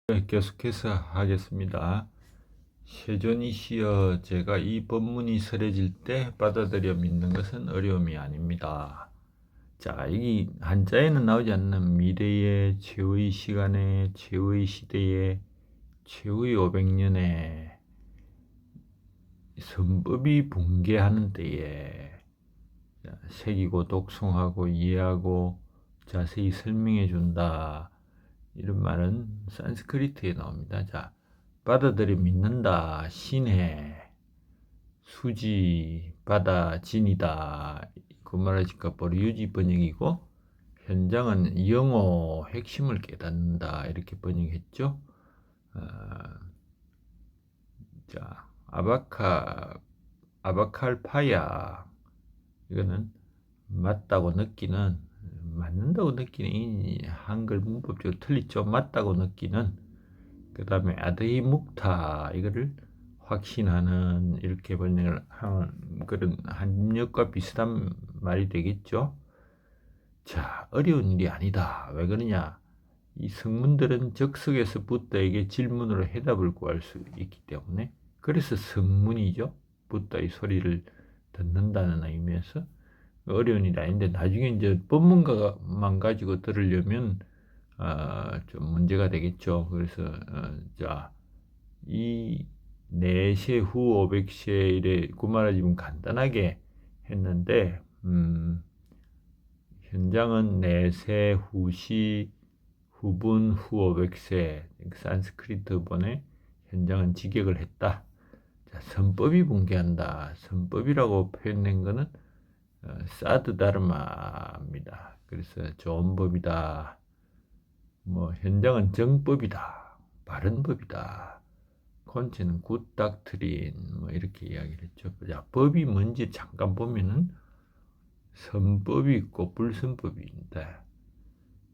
네, 계속해서 하겠습니다. 세존이시여, 제가 이 법문이 설해질 때 받아들여 믿는 것은 어려움이 아닙니다. 자, 이 한자에는 나오지 않는 미래의 최후의 시간에, 최후의 시대에, 최후의 500년에 선법이 붕괴하는 때에 새기고 독송하고 이해하고 자세히 설명해 준다. 이런 말은 산스크리트에 나옵니다. 자, 받아들여 믿는다. 신해, 수지, 바다, 진이다. 그 말하니까 보리유지 번역이고, 현장은 영어 핵심을 깨닫는다. 이렇게 번역했죠. 어, 자, 아바칼파야. 이거는 맞다고 느끼는, 맞는다고 느끼는 이 한글 문법적으로 틀리죠. 맞다고 느끼는. 그 다음에 아드히 묵타, 이거를 확신하는, 이렇게 번역을 하는 그런 한역과 비슷한 말이 되겠죠. 자, 어려운 일이 아니다. 왜 그러냐? 이 성문들은 적석에서 부다에게 질문으로 해답을 구할 수 있기 때문에, 그래서 성문이죠. 부다의 소리를 듣는다는 의미에서 어려운 일이 아닌데, 나중에 이제 법문가만 가지고 들으려면 좀 문제가 되겠죠. 그래서 자, 이 내세 후 500세 이래 구말하지면 간단하게 했는데, 현장은 내세 후시 후분 후 500세, 산스크리트 본에 현장은 직역을 했다. 자, 선법이 붕괴한다. 선법이라고 표현된 것은 사드 다르마입니다. 그래서 좋은 법이다. 뭐 현장은 정법이다. 바른 법이다. 콘체는 굿 닥트린, 뭐 이렇게 이야기를 했죠. 자, 법이 뭔지 잠깐 보면은 선법이 있고 불선법이 있다.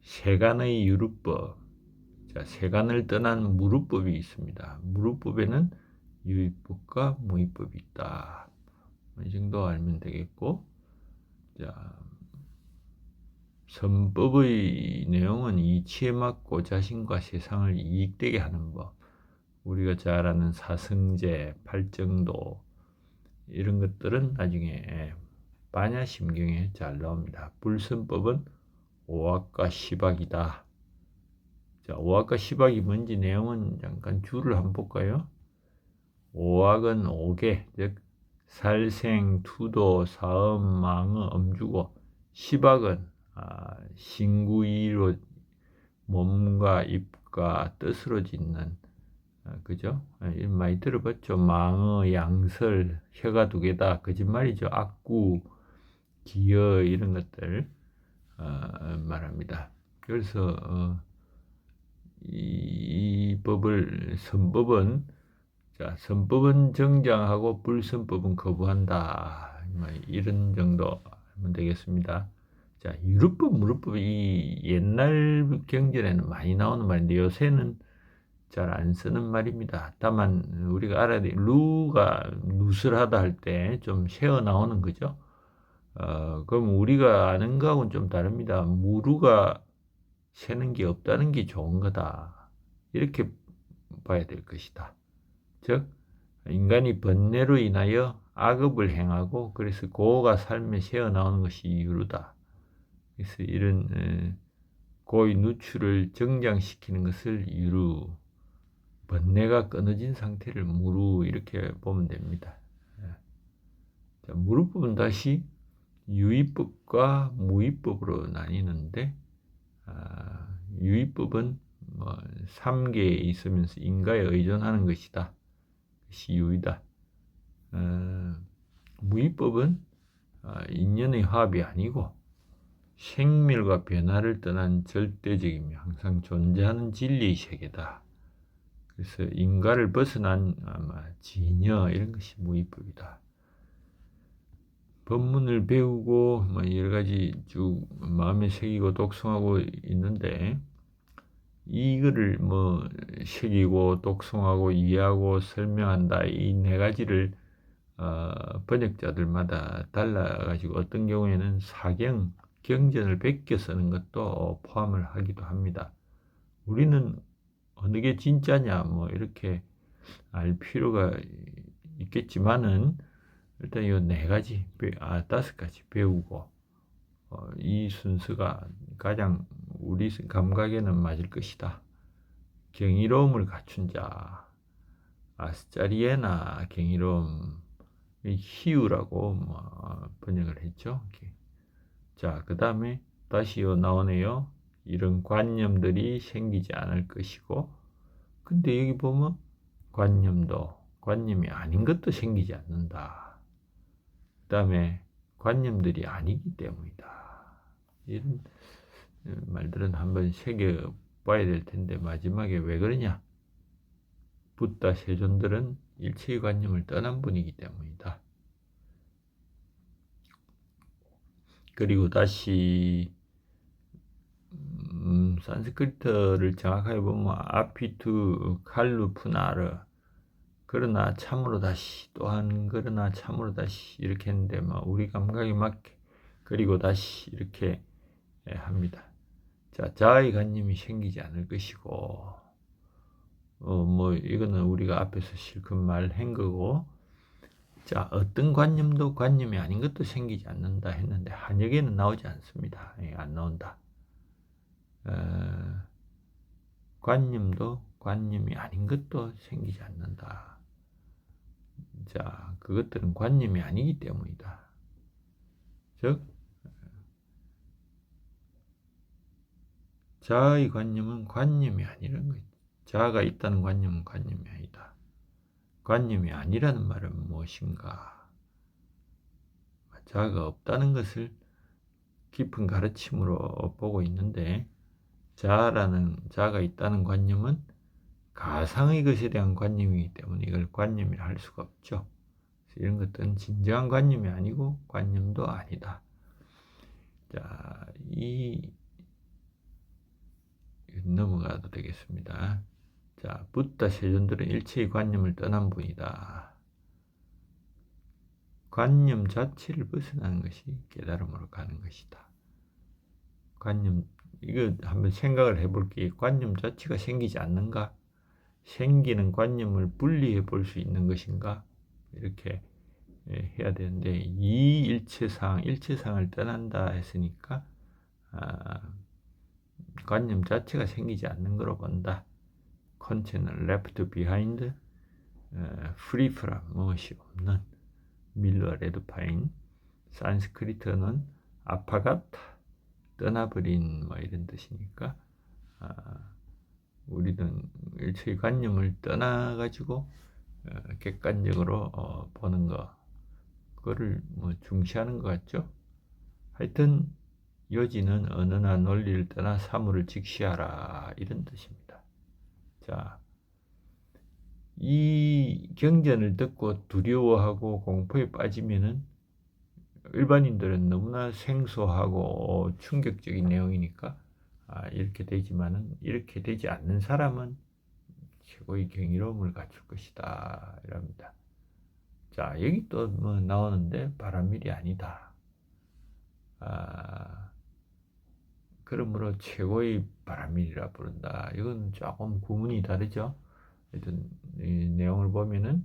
세간의 유루법, 자, 세간을 떠난 무루법이 있습니다. 무루법에는 유의법과 무의법이 있다. 이 정도 알면 되겠고, 자, 선법의 내용은 이치에 맞고 자신과 세상을 이익되게 하는 법. 우리가 잘 아는 사성제, 팔정도, 이런 것들은 나중에 반야심경에 잘 나옵니다. 불선법은 오학과 시박이다. 자, 오학과 시박이 뭔지 내용은 잠깐 줄을 한번 볼까요? 오학은 오계, 즉 살생, 투도, 사음, 망어, 엄주고, 시박은 신구이로 몸과 입과 뜻으로 짓는, 그죠? 많이 들어봤죠. 망어, 양설, 혀가 두 개다. 거짓말이죠. 악구, 기여, 이런 것들 말합니다. 그래서 이 법을, 선법은, 자, 선법은 정장하고 불선법은 거부한다. 이런 정도 하면 되겠습니다. 자, 유럽법, 무릎법, 이 옛날 경전에는 많이 나오는 말인데 요새는 잘 안 쓰는 말입니다. 다만 우리가 알아야 돼. 루가 누설하다 할 때 좀 새어 나오는 거죠. 그럼 우리가 아는 거하고는 좀 다릅니다. 무루가 새는 게 없다는 게 좋은 거다. 이렇게 봐야 될 것이다. 즉, 인간이 번뇌로 인하여 악업을 행하고 그래서 고가 삶에 새어 나오는 것이 유루다. 그래서 이런 고의 누출을 정장시키는 것을 유루, 번뇌가 끊어진 상태를 무루, 이렇게 보면 됩니다. 자, 무루법은 다시 유의법과 무의법으로 나뉘는데, 유의법은 뭐 3계에 있으면서 인가에 의존하는 것이다. 것이 유의다. 무의법은 인연의 화합이 아니고 생멸과 변화를 떠난 절대적이며 항상 존재하는 진리의 세계다. 그래서 인가를 벗어난 진여, 이런 것이 무의법이다. 법문을 배우고 여러 가지 쭉 마음에 새기고 독송하고 있는데, 이거를 새기고 독송하고 이해하고 설명한다, 이 네 가지를 번역자들마다 달라가지고 어떤 경우에는 사경, 경전을 베껴 쓰는 것도 포함을 하기도 합니다. 우리는 어느 게 진짜냐 뭐 이렇게 알 필요가 있겠지만은 일단 이 네 가지, 다섯 가지 배우고 이 순서가 가장 우리 감각에는 맞을 것이다. 경이로움을 갖춘 자, 아스자리에나 경이로움, 희유라고 뭐 번역을 했죠. 자, 그 다음에 다시 나오네요. 이런 관념들이 생기지 않을 것이고, 근데 여기 보면 관념이 아닌 것도 생기지 않는다. 그 다음에 관념들이 아니기 때문이다. 이런 말들은 한번 새겨 봐야 될 텐데 마지막에 왜 그러냐? 붓다 세존들은 일체의 관념을 떠난 분이기 때문이다. 그리고 다시 산스크리트를 정확하게 보면 아피투 칼루푸나르 그러나 참으로 다시 또한 그러나 참으로 다시 이렇게 했는데 우리 감각에 맞게 그리고 다시 이렇게 합니다. 자, 자아의 관념이 생기지 않을 것이고 이거는 우리가 앞에서 실컷 말한 거고, 자, 어떤 관념도 관념이 아닌 것도 생기지 않는다 했는데 한역에는 나오지 않습니다. 안 나온다. 관념도 관념이 아닌 것도 생기지 않는다. 자, 그것들은 관념이 아니기 때문이다. 즉, 자아의 관념은 관념이 아니라는 거죠. 자아가 있다는 관념은 관념이 아니다. 관념이 아니라는 말은 무엇인가? 자아가 없다는 것을 깊은 가르침으로 보고 있는데, 자아가 있다는 관념은 가상의 것에 대한 관념이기 때문에 이걸 관념이라 할 수가 없죠. 이런 것들은 진정한 관념이 아니고 관념도 아니다. 자, 넘어가도 되겠습니다. 자, 붓다 세존들은 일체의 관념을 떠난 분이다. 관념 자체를 벗어나는 것이 깨달음으로 가는 것이다. 이거 한번 생각을 해볼게요. 관념 자체가 생기지 않는가? 생기는 관념을 분리해 볼 수 있는 것인가? 이렇게 해야 되는데, 이 일체상을 떠난다 했으니까, 관념 자체가 생기지 않는 거로 본다. 컨체는 left behind, free from, 무엇이 없는, 밀러 레드파인, 산스크리트는 아파가타, 떠나버린 이런 뜻이니까, 우리는 일체의 관념을 떠나가지고 객관적으로 보는 그거를 중시하는 것 같죠. 하여튼 요지는 언어나 논리를 떠나 사물을 직시하라 이런 뜻입니다. 자, 이 경전을 듣고 두려워하고 공포에 빠지면은 일반인들은 너무나 생소하고 충격적인 내용이니까 이렇게 되지만은 이렇게 되지 않는 사람은 최고의 경이로움을 갖출 것이다 이랍니다. 자, 여기 또 나오는데 바람일이 아니다. 그러므로 최고의 바람일이라 부른다. 이건 조금 구문이 다르죠. 하여튼 이 내용을 보면은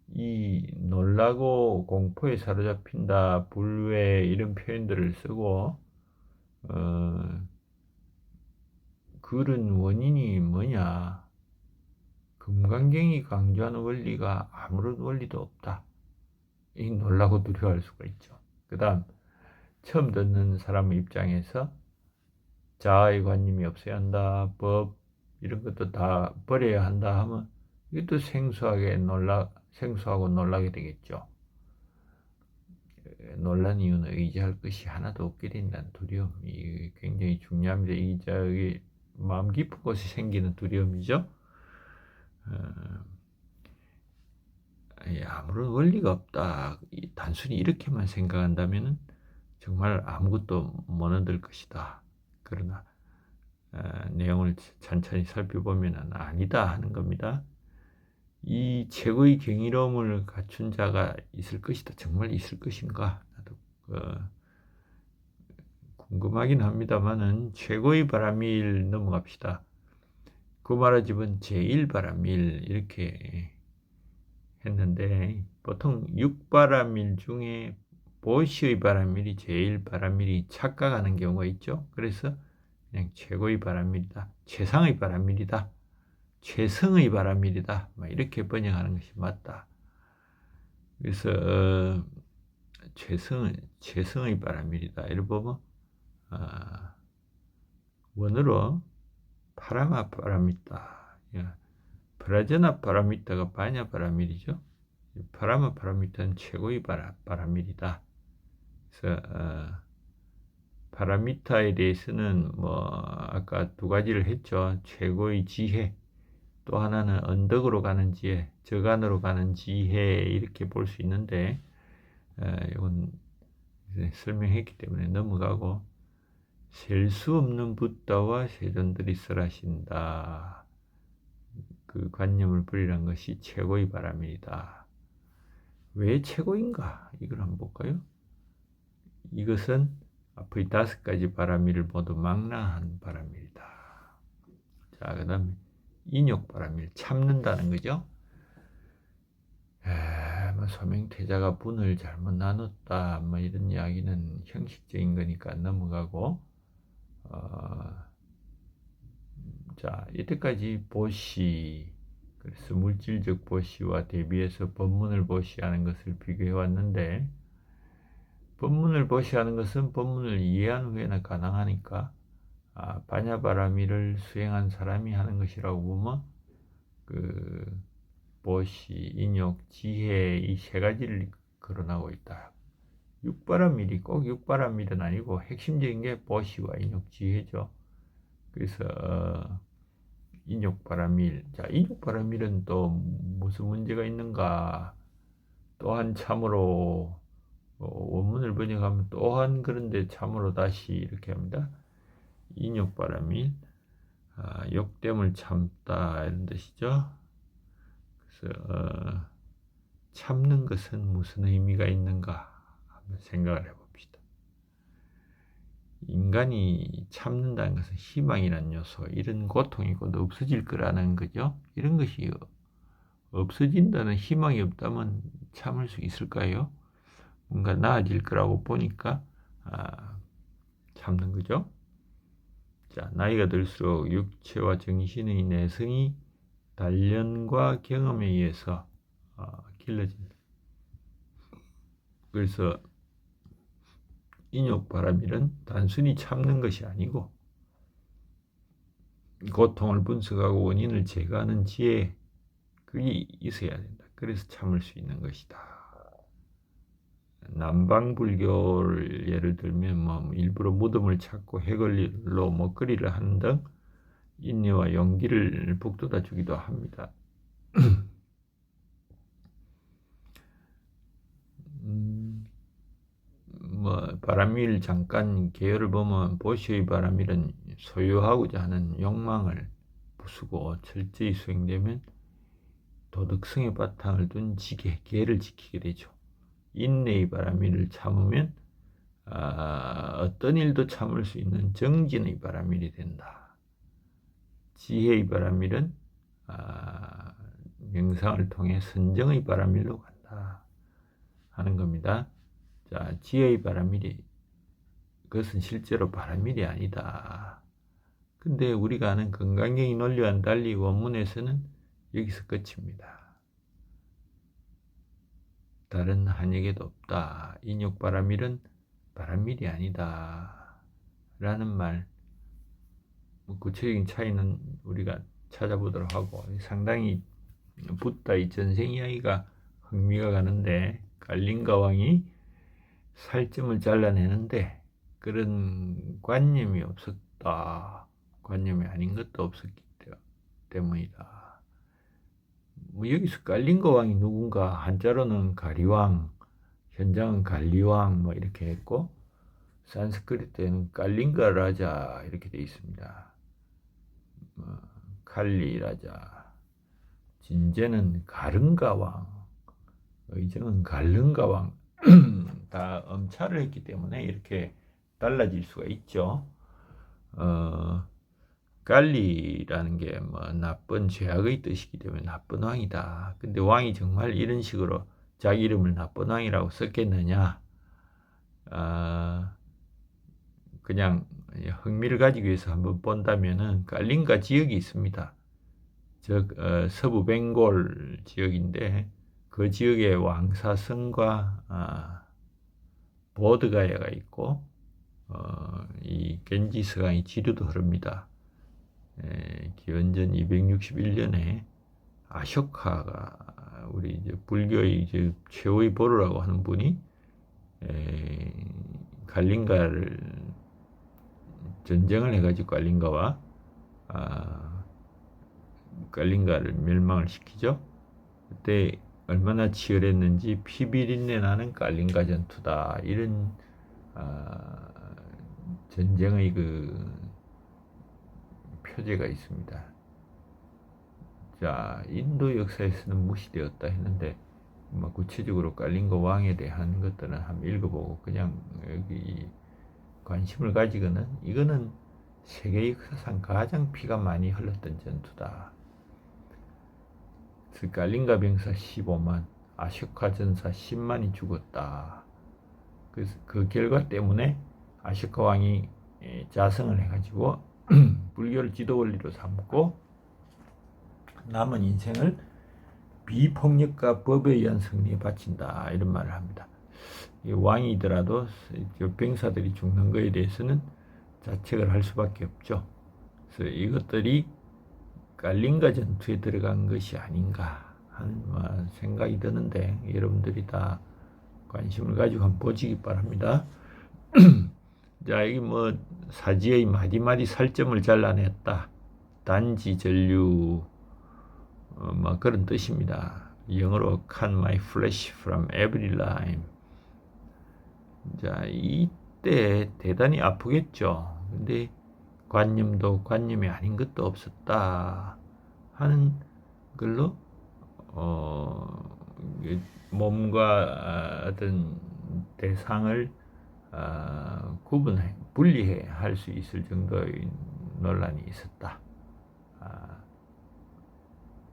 이 놀라고 공포에 사로잡힌다, 불외 이런 표현들을 쓰고 그런 원인이 뭐냐? 금강경이 강조하는 원리가 아무런 원리도 없다. 이 놀라고 두려워할 수가 있죠. 그 다음 처음 듣는 사람의 입장에서 자아의 관념이 없어야 한다, 법 이런 것도 다 버려야 한다 하면 이것도 생소하고 놀라게 되겠죠. 놀란 이유는 의지할 것이 하나도 없게 된다는 두려움이 굉장히 중요합니다. 이 마음 깊은 곳에 생기는 두려움이죠. 아무런 원리가 없다. 단순히 이렇게만 생각한다면 정말 아무것도 못 얻을 것이다. 그러나 내용을 천천히 살펴보면 아니다 하는 겁니다. 이 최고의 경이로움을 갖춘 자가 있을 것이다. 정말 있을 것인가? 나도 궁금하긴 합니다만은 최고의 바람일 넘어갑시다. 구마라집은 제1바람일 이렇게 했는데 보통 6바람일 중에 보시의 바람일이 제일 바람일이 착각하는 경우가 있죠. 그래서 그냥 최고의 바람일이다, 최상의 바람일이다, 최성의 바람일이다, 이렇게 번역하는 것이 맞다. 그래서 최성의 바람일이다. 이를 보면 원어로 파라마 파라미타, 브라제나 파라미타가 바냐 바라밀이죠. 파라마 파라미타는 최고의 바라밀이다. 그래서 파라미타에 대해서는 아까 두 가지를 했죠. 최고의 지혜, 또 하나는 언덕으로 가는 지혜, 저간으로 가는 지혜 이렇게 볼 수 있는데 이건 설명했기 때문에 넘어가고, 셀 수 없는 붓다와 세존들이 설하신다. 그 관념을 버리란 것이 최고의 바람이다. 왜 최고인가? 이걸 한번 볼까요? 이것은 앞의 5가지 바람일을 모두 망라한 바람일이다. 자, 그 다음에 인욕바람일, 참는다는 거죠. 소명태자가 분을 잘못 나눴다, 이런 이야기는 형식적인 거니까 넘어가고, 자, 이때까지 보시, 그래서 물질적 보시와 대비해서 법문을 보시하는 것을 비교해 왔는데, 법문을 보시하는 것은 법문을 이해한 후에나 가능하니까 바냐바라미를 수행한 사람이 하는 것이라고 보면 그 보시, 인욕, 지혜 이 3가지를 거론하고 있다. 6바라밀이 꼭 6바라밀은 아니고 핵심적인 게 보시와 인욕, 지혜죠. 그래서 인욕바라밀, 자, 인욕바라밀은 또 무슨 문제가 있는가? 또한 참으로 원문을 번역하면 또한 그런데 참으로 다시 이렇게 합니다. 인욕바라밀, 욕됨을 참다 이런 뜻이죠. 그래서 참는 것은 무슨 의미가 있는가 한번 생각을 해봅시다. 인간이 참는다는 것은 희망이라는 요소, 이런 고통이 곧 없어질 거라는 거죠. 이런 것이 없어진다는 희망이 없다면 참을 수 있을까요? 뭔가 나아질 거라고 보니까 참는 거죠. 자, 나이가 들수록 육체와 정신의 내성이 단련과 경험에 의해서 길러진다. 그래서 인욕바라밀은 단순히 참는 것이 아니고 고통을 분석하고 원인을 제거하는 지혜, 그게 있어야 된다. 그래서 참을 수 있는 것이다. 남방불교를 예를 들면 일부러 무덤을 찾고 해걸리로 먹거리를 하는 등 인내와 용기를 북돋아 주기도 합니다. 바람일 잠깐 계열을 보면 보시의 바람일은 소유하고자 하는 욕망을 부수고 철저히 수행되면 도덕성의 바탕을 둔 지계, 계를 지키게 되죠. 인내의 바람일을 참으면 어떤 일도 참을 수 있는 정진의 바람일이 된다. 지혜의 바람일은 명상을 통해 선정의 바람일로 간다 하는 겁니다. 자, 지혜의 바람일이, 그것은 실제로 바람일이 아니다. 근데 우리가 아는 건강경의 논리와는 달리 원문에서는 여기서 끝입니다. 다른 한역에도 없다. 인욕바라밀은 바라밀이 아니다 라는 말, 구체적인 차이는 우리가 찾아보도록 하고, 상당히 붓다의 전생 이야기가 흥미가 가는데, 갈린가 왕이 살점을 잘라내는데 그런 관념이 없었다. 관념이 아닌 것도 없었기 때문이다. 여기서 갈린가 왕이 누군가, 한자로는 가리왕, 현장은 갈리왕 이렇게 했고, 산스크리트에는 갈린가 라자 이렇게 되어 있습니다. 칼리 라자, 진제는 가른가 왕, 의정은 갈른가 왕 다 엄차를 했기 때문에 이렇게 달라질 수가 있죠. 갈리라는 게 뭐 나쁜 죄악의 뜻이기 때문에 나쁜 왕이다. 근데 왕이 정말 이런 식으로 자기 이름을 나쁜 왕이라고 썼겠느냐? 그냥 흥미를 가지기 위해서 한번 본다면은 갈린가 지역이 있습니다. 서부 벵골 지역인데 그 지역에 왕사성과 보드가야가 있고 이 겐지스강이 지류도 흐릅니다. 기원전 261년에 아쇼카가 우리 이제 불교의 이제 최후의 보루라고 하는 분이 갈린가를 전쟁을 해가지고 갈린가를 멸망을 시키죠. 그때 얼마나 치열했는지 피비린내 나는 갈린가 전투다. 이런 전쟁의 그 표제가 있습니다. 자, 인도 역사에서는 무시되었다 했는데 뭐 구체적으로 갈린가 왕에 대한 것들은 한번 읽어보고 그냥 여기 관심을 가지고는 이거는 세계 역사상 가장 피가 많이 흘렀던 전투다. 갈린가 병사 15만, 아쇼카 전사 10만이 죽었다. 그래서 그 결과 때문에 아쇼카 왕이 자성을 해가지고 불교를 지도 원리로 삼고 남은 인생을 비폭력과 법에 의한 승리에 바친다. 이런 말을 합니다. 왕이더라도 병사들이 죽는 것에 대해서는 자책을 할 수밖에 없죠. 그래서 이것들이 갈린가 전투에 들어간 것이 아닌가 하는 생각이 드는데 여러분들이 다 관심을 가지고 한번 보시기 바랍니다. 자, 여기 뭐 사지의 마디마디 살점을 잘라냈다. 단지 전류 뭐 그런 뜻입니다. 영어로 cut my flesh from every line. 자, 이때 대단히 아프겠죠. 근데 관념도 관념이 아닌 것도 없었다 하는 걸로 몸과 어떤 대상을 분리해 할 수 있을 정도의 논란이 있었다.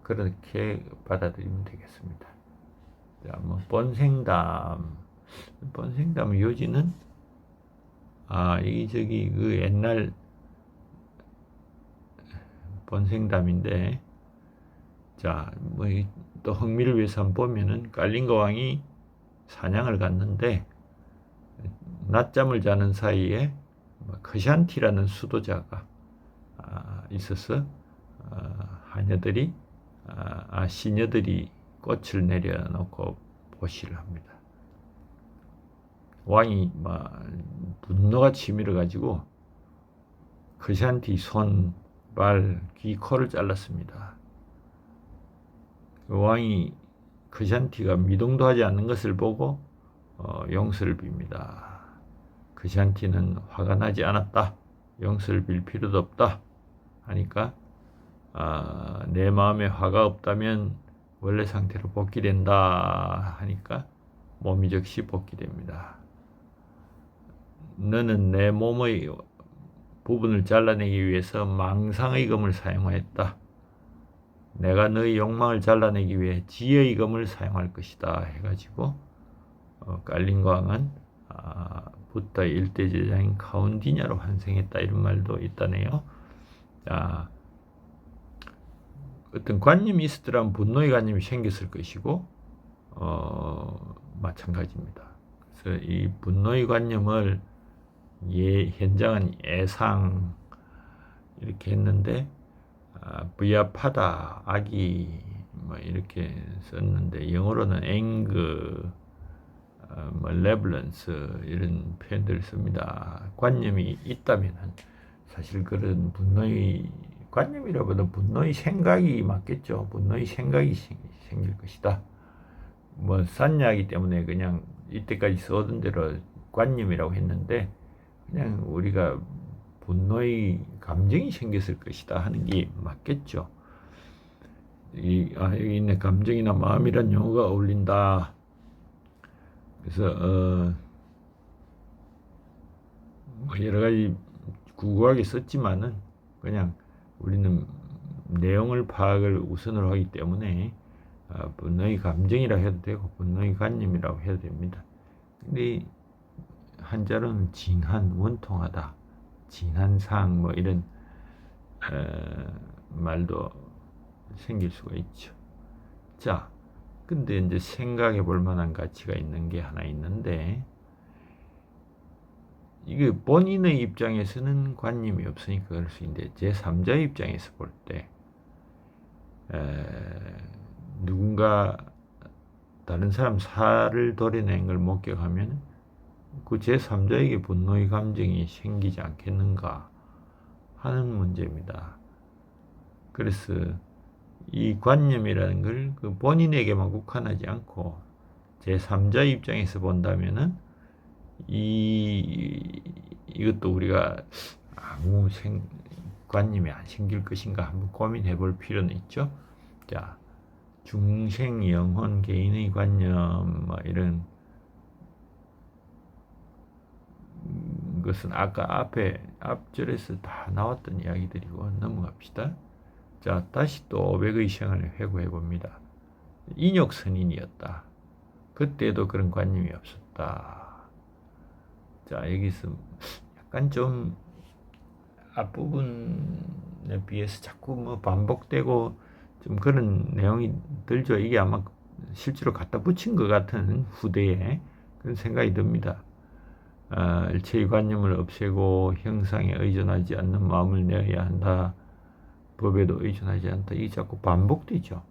그렇게 받아들이면 되겠습니다. 자, 뭐 본생담 요지는 이 그 옛날 본생담인데, 자, 뭐 또 흥미를 위해서 한번 보면은 갈린가 왕이 사냥을 갔는데 낮잠을 자는 사이에 크샨티라는 수도자가 있어서 시녀들이 꽃을 내려놓고 보시를 합니다. 왕이 분노가 치밀어 가지고 크샨티 손, 발, 귀, 코를 잘랐습니다. 왕이 크샨티가 미동도 하지 않는 것을 보고 용서를 빕니다. 크샨티는 화가 나지 않았다. 용서를 빌 필요도 없다. 하니까 내 마음에 화가 없다면 원래 상태로 복귀된다 하니까 몸이 즉시 복귀됩니다. 너는 내 몸의 부분을 잘라내기 위해서 망상의 검을 사용하였다. 내가 너의 욕망을 잘라내기 위해 지혜의 검을 사용할 것이다 해가지고 갈린가 왕은 부타의 일대 제자인 카운디냐로 환생했다. 이런 말도 있다네요. 자, 어떤 관념이 있었더라면 분노의 관념이 생겼을 것이고 마찬가지입니다. 그래서 이 분노의 관념을 현장은 예상 이렇게 했는데 부야파다 악이 이렇게 썼는데 영어로는 앵그 레블런스 이런 표현들을 씁니다. 관념이 있다면 사실 그런 분노의 관념이라보다 분노의 생각이 맞겠죠. 분노의 생각이 생길 것이다. 싼 이야기 때문에 그냥 이때까지 써오던 대로 관념이라고 했는데 그냥 우리가 분노의 감정이 생겼을 것이다 하는 게 맞겠죠. 여기 있네. 감정이나 마음이란 용어가 어울린다. 그래서 뭐 여러 가지 구구하게 썼지만은 그냥 우리는 내용을 파악을 우선으로 하기 때문에 분노의 감정이라 해도 되고 분노의 관념이라고 해도 됩니다. 근데 한자로는 진한, 원통하다, 진한상 뭐 이런 말도 생길 수가 있죠. 자, 근데 이제 생각해 볼 만한 가치가 있는 게 하나 있는데, 이게 본인의 입장에서는 관념이 없으니까 그럴 수 있는데, 제3자의 입장에서 볼 때, 누군가 다른 사람 살을 도려낸 걸 목격하면 그 제3자에게 분노의 감정이 생기지 않겠는가 하는 문제입니다. 그래서 이 관념이라는 걸 그 본인에게만 국한하지 않고 제3자 입장에서 본다면은 이것도 우리가 아무 관념이 안 생길 것인가 한번 고민해 볼 필요는 있죠. 자, 중생, 영혼, 개인의 관념 뭐 이런 것은 아까 앞절에서 다 나왔던 이야기들이고 넘어갑시다. 자, 다시 또 500의 생을 회고해 봅니다. 인욕 선인이었다. 그때도 그런 관념이 없었다. 자, 여기서 약간 좀 앞부분에 비해서 자꾸 뭐 반복되고 좀 그런 내용이 들죠. 이게 아마 실제로 갖다 붙인 것 같은 후대에 그런 생각이 듭니다. 일체의 관념을 없애고 형상에 의존하지 않는 마음을 내어야 한다. 법에도 의존하지 않다. 이게 자꾸 반복되죠.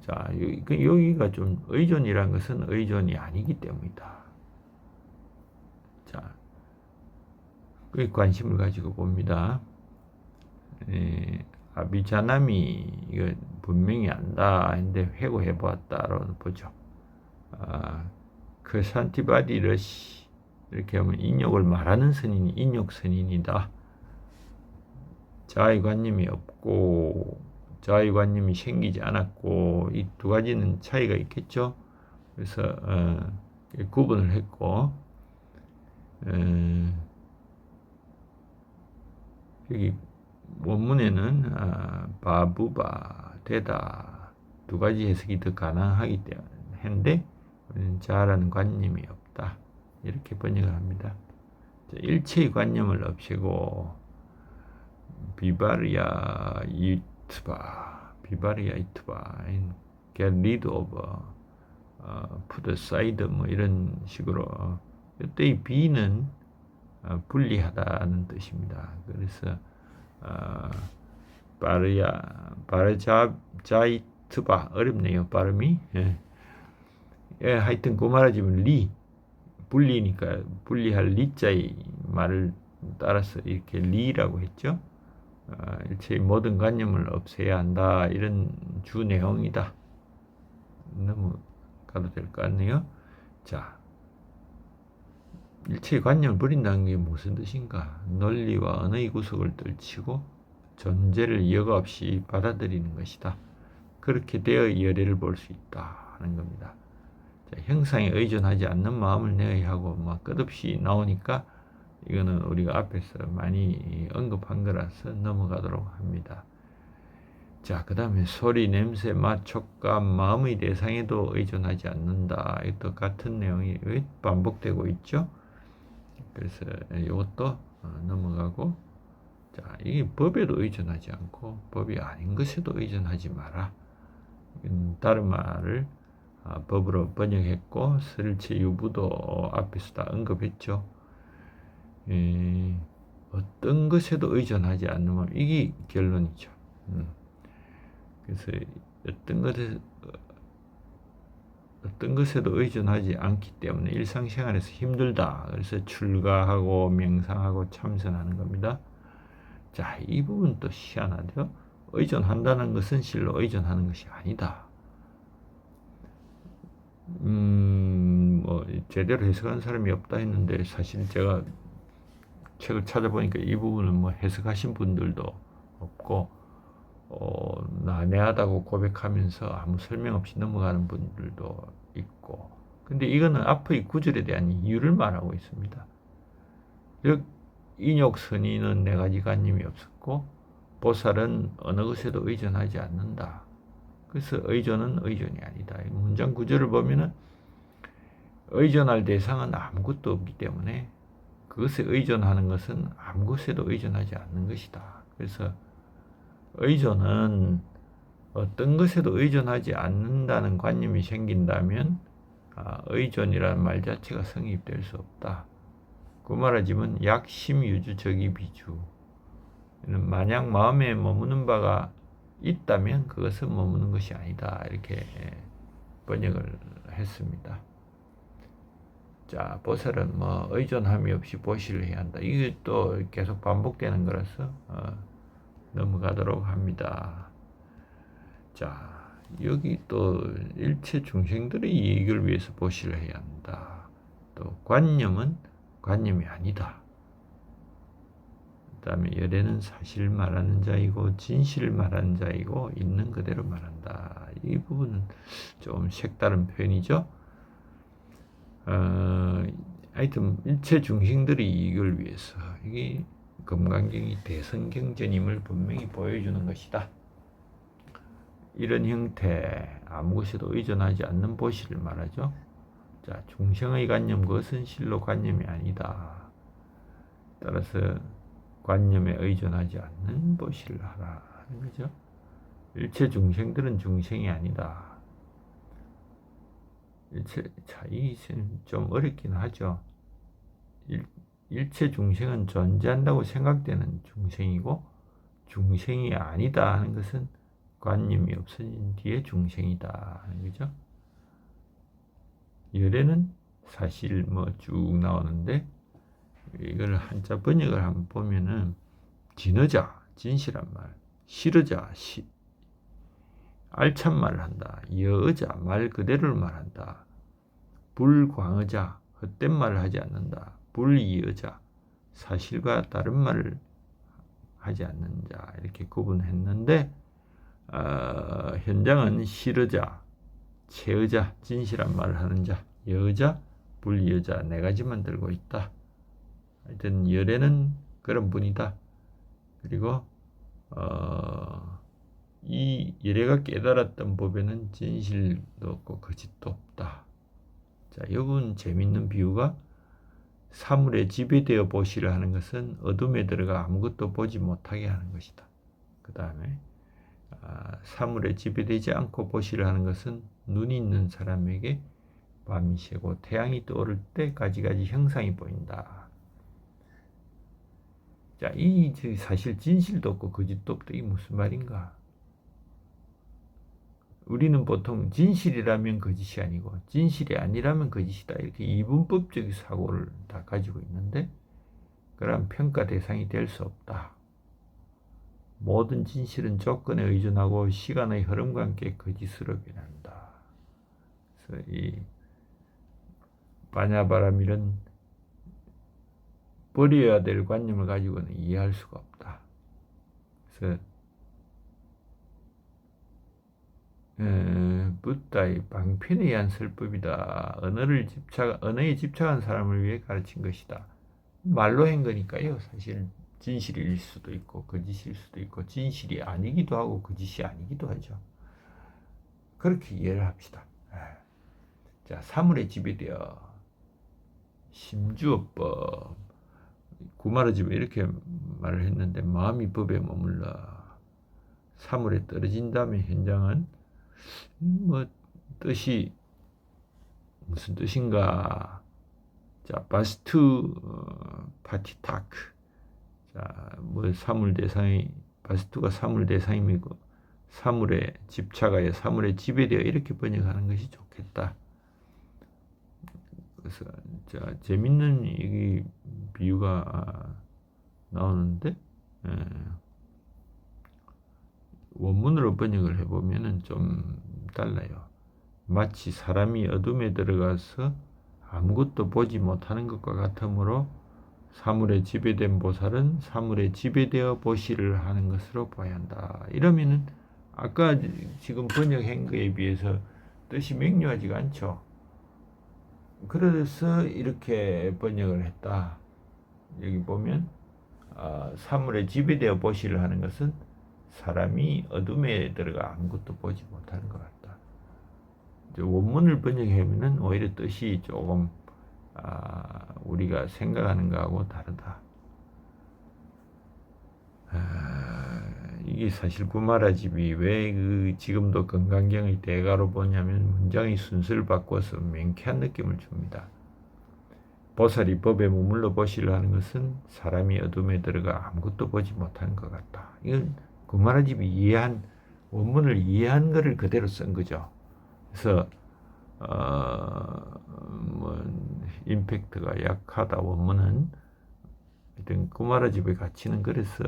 자, 여기가 좀 의존이라는 것은 의존이 아니기 때문이다. 자, 그 관심을 가지고 봅니다. 아비자남이 이거 분명히 안다 했는데 회고해 보았다라고 보죠. 그 산티바디 러시 이렇게 하면 인욕을 말하는 선인이 인욕 선인이다. 자아의 관념이 없고 자아의 관념이 생기지 않았고 이 두 가지는 차이가 있겠죠. 그래서 구분을 했고 여기 원문에는 바부바 되다 두 가지 해석이 더 가능하기 때문에 자아라는 관념이 없다 이렇게 번역을 합니다. 자, 일체의 관념을 없애고 비바리아 이트바 get rid of put aside 뭐 이런 식으로 이때의 비는 분리하다는 뜻입니다. 그래서 바르자이트바 어렵네요 발음이. 하여튼 그 말하자면 분리니까 분리할 리자의 말을 따라서 이렇게 리라고 했죠. 일체의 모든 관념을 없애야 한다 이런 주 내용이다. 넘어가도 될 것 같네요. 자, 일체의 관념을 버린다는 게 무슨 뜻인가? 논리와 언어의 구석을 떨치고 존재를 여과 없이 받아들이는 것이다. 그렇게 되어 열애를 볼 수 있다 하는 겁니다. 자, 형상에 의존하지 않는 마음을 내어야 하고 뭐 끝없이 나오니까 이거는 우리가 앞에서 많이 언급한 거라서 넘어가도록 합니다. 자, 그 다음에 소리, 냄새, 맛, 촉감, 마음의 대상에도 의존하지 않는다. 이것도 같은 내용이 반복되고 있죠. 그래서 이것도 넘어가고, 자, 이게 법에도 의존하지 않고 법이 아닌 것에도 의존하지 마라. 다른 말을 법으로 번역했고 설체 유부도 앞에서 다 언급했죠. 어떤 것에도 의존하지 않는 마음, 이게 결론이죠. 그래서 어떤 것에도 의존하지 않기 때문에 일상생활에서 힘들다. 그래서 출가하고 명상하고 참선하는 겁니다. 자, 이 부분 또 희한하죠. 의존한다는 것은 실로 의존하는 것이 아니다. 뭐 제대로 해석한 사람이 없다 했는데 사실 제가 책을 찾아보니까 이 부분은 뭐 해석하신 분들도 없고 난해하다고 고백하면서 아무 설명 없이 넘어가는 분들도 있고, 근데 이거는 앞의 구절에 대한 이유를 말하고 있습니다. 즉 인욕선의는 네 가지 관념이 없었고 보살은 어느 것에도 의존하지 않는다. 그래서 의존은 의존이 아니다. 문장 구조를 보면은 의존할 대상은 아무것도 없기 때문에 그것에 의존하는 것은 아무 것에도 의존하지 않는 것이다. 그래서 의존은 어떤 것에도 의존하지 않는다는 관념이 생긴다면 의존이라는 말 자체가 성립될 수 없다. 그 말하자면 약심유주적이비주. 만약 마음에 머무는 바가 있다면 그것은 머무는 것이 아니다. 이렇게 번역을 했습니다. 자, 보살은 뭐 의존함이 없이 보시를 해야 한다. 이게 또 계속 반복되는 거라서 넘어가도록 합니다. 자, 여기 또 일체 중생들의 이익을 위해서 보시를 해야 한다. 또 관념은 관념이 아니다. 그 다음에 열애는 사실 말하는 자이고 진실을 말하는 자이고 있는 그대로 말한다. 이 부분은 좀 색다른 표현이죠. 하여튼 일체 중생들의 이익을 위해서 이게 금강경이 대성경전임을 분명히 보여주는 것이다. 이런 형태 아무 것에도 의존하지 않는 보시를 말하죠. 자, 중생의 관념 그것은 실로 관념이 아니다. 따라서 관념에 의존하지 않는 보시를 하라 하는 거죠. 일체 중생들은 중생이 아니다. 이 좀 어렵긴 하죠. 일체 중생은 존재한다고 생각되는 중생이고 중생이 아니다 하는 것은 관념이 없어진 뒤에 중생이다 하는 거죠. 열애는 사실 뭐 쭉 나오는데 이걸 한자 번역을 한번 보면은 진어자 진실한 말, 실어자 알찬 말을 한다. 여어자 말 그대로를 말한다. 불광어자 헛된 말을 하지 않는다. 불이어자 사실과 다른 말을 하지 않는 자 이렇게 구분했는데 현장은 실어자, 채어자 진실한 말을 하는 자, 여어자, 불이어자 네 가지만 들고 있다. 하여튼 열애는 그런 분이다. 그리고 이 열애가 깨달았던 법에는 진실도 없고 거짓도 없다. 자, 이 부분 재밌는 비유가 사물에 지배되어 보시를 하는 것은 어둠에 들어가 아무것도 보지 못하게 하는 것이다. 그 다음에 사물에 지배되지 않고 보시를 하는 것은 눈이 있는 사람에게 밤이 새고 태양이 떠오를 때 가지가지 형상이 보인다. 자, 이 사실 진실도 없고 거짓도 없다. 이게 무슨 말인가? 우리는 보통 진실이라면 거짓이 아니고 진실이 아니라면 거짓이다. 이렇게 이분법적 사고를 다 가지고 있는데 그런 평가 대상이 될 수 없다. 모든 진실은 조건에 의존하고 시간의 흐름과 함께 거짓으로 변한다. 그래서 이 바냐바람이는 버려야 될 관념을 가지고는 이해할 수가 없다. 그래서 붓다의 방편에 의한 설법이다. 언어에 집착한 사람을 위해 가르친 것이다. 말로 한 거니까요. 사실 진실일 수도 있고 거짓일 수도 있고 진실이 아니기도 하고 거짓이 아니기도 하죠. 그렇게 이해를 합시다. 자, 사물에 지배되어 심주어법 구마르집에 이렇게 말을 했는데 마음이 법에 머물러 사물에 떨어진다면 현장은 뭐 뜻이 무슨 뜻인가? 자, 바스투 파티타크. 자, 뭐 사물 대상이 바스투가 사물 대상이고 사물에 집착하여 사물에 지배되어 이렇게 번역하는 것이 좋겠다. 그래서 자, 재밌는 이 비유가 나오는데 원문으로 번역을 해보면은 좀 달라요. 마치 사람이 어둠에 들어가서 아무것도 보지 못하는 것과 같으므로 사물에 지배된 보살은 사물에 지배되어 보시를 하는 것으로 봐야 한다. 이러면은 아까 지금 번역한 거에 비해서 뜻이 명료하지가 않죠. 그래서 이렇게 번역을 했다. 여기 보면 사물에 지배되어 보시를 하는 것은 사람이 어둠에 들어가 아무것도 보지 못하는 것 같다. 원문을 번역하면은 오히려 뜻이 조금 우리가 생각하는 거하고 다르다. 이게 사실 구마라집이 왜 지금도 건강경의 대가로 보냐면 문장의 순서를 바꿔서 명쾌한 느낌을 줍니다. 보살이 법에 머물러 보시려 하는 것은 사람이 어둠에 들어가 아무것도 보지 못하는 것 같다. 이건 구마라집이 원문을 이해한 것을 그대로 쓴 거죠. 그래서 임팩트가 약하다 원문은 하여튼 구마라집의 가치는 그래서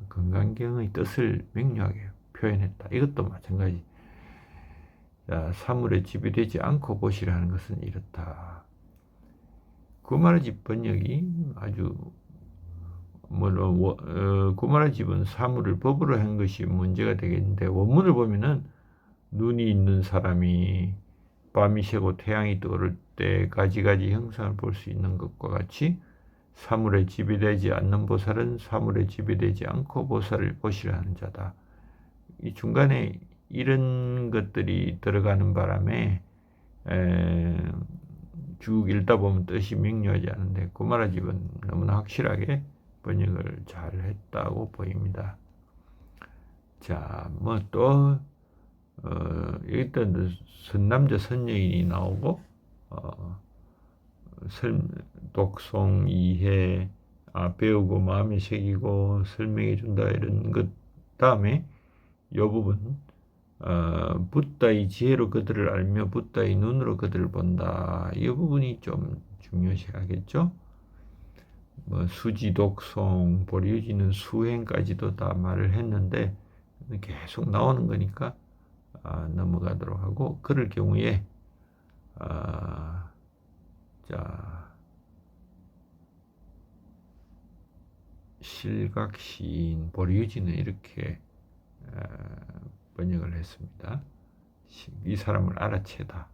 건강경의 뜻을 명료하게 표현했다. 이것도 마찬가지. 사물에 지배되지 않고 보시라는 것은 이렇다. 구마라집 번역이 아주 구마라집은 사물을 법으로 한 것이 문제가 되겠는데 원문을 보면은 눈이 있는 사람이 밤이 새고 태양이 떠오를 때 가지가지 형상을 볼 수 있는 것과 같이 사물에 지배되지 않는 보살은 사물에 지배되지 않고 보살을 보시라 하는 자다. 이 중간에 이런 것들이 들어가는 바람에 쭉 읽다 보면 뜻이 명료하지 않은데 구마라집은 너무나 확실하게 번역을 잘 했다고 보입니다. 자, 또 일단 선남자 선여인이 나오고 독송, 이해, 배우고 마음에 새기고 설명해 준다 이런 것 다음에 이 부분 붓다의 지혜로 그들을 알며 붓다의 눈으로 그들을 본다. 이 부분이 좀 중요시하겠죠. 수지, 독송, 보리유지는 수행까지도 다 말을 했는데 계속 나오는 거니까 넘어가도록 하고 그럴 경우에 실각시인, 보리유지는 이렇게 번역을 했습니다. 이 사람을 알아채다.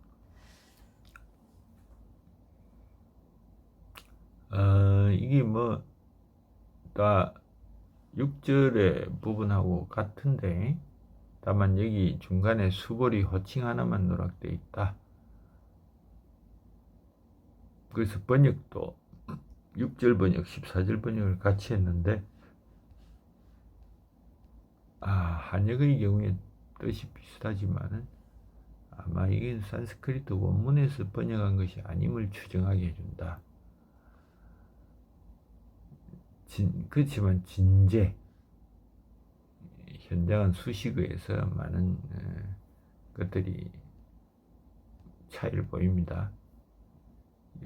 이게 다 6절의 부분하고 같은데 다만 여기 중간에 수벌이 호칭 하나만 누락되어 있다. 그래서 번역도 6절 번역, 14절 번역을 같이 했는데 한역의 경우에 뜻이 비슷하지만은 아마 이게 산스크리트 원문에서 번역한 것이 아님을 추정하게 해준다. 그렇지만 진제 현장은 수식어에서 많은 것들이 차이를 보입니다.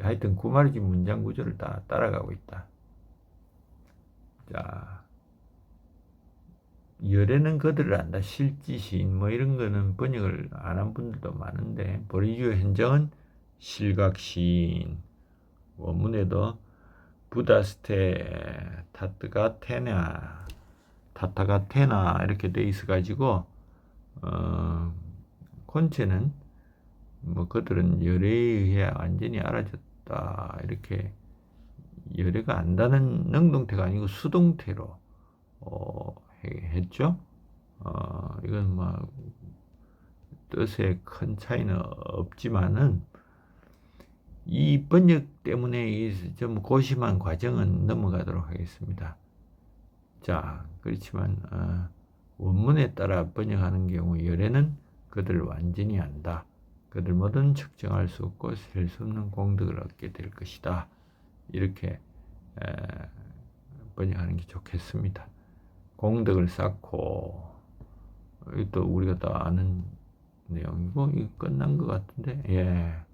하여튼 구마라집 문장 구조를 다 따라가고 있다. 자, 열애는 그들을 안다. 실지시인 이런 거는 번역을 안 한 분들도 많은데 보리주의 현장은 실각시인 원문에도 부다스테 타타가테나 이렇게 돼 있어 가지고 콘체는 그들은 열애에 의해 완전히 알아졌다 이렇게 열애가 안다는 능동태가 아니고 수동태로 했죠. 이건 뜻에 큰 차이는 없지만은 이 번역 때문에 좀 고심한 과정은 넘어가도록 하겠습니다. 자, 그렇지만 원문에 따라 번역하는 경우 열애는 그들을 완전히 안다. 그들 뭐든 측정할 수 없고 셀 수 없는 공덕을 얻게 될 것이다. 이렇게 번역하는 게 좋겠습니다. 공덕을 쌓고 또 우리가 다 아는 내용이고 이거 끝난 것 같은데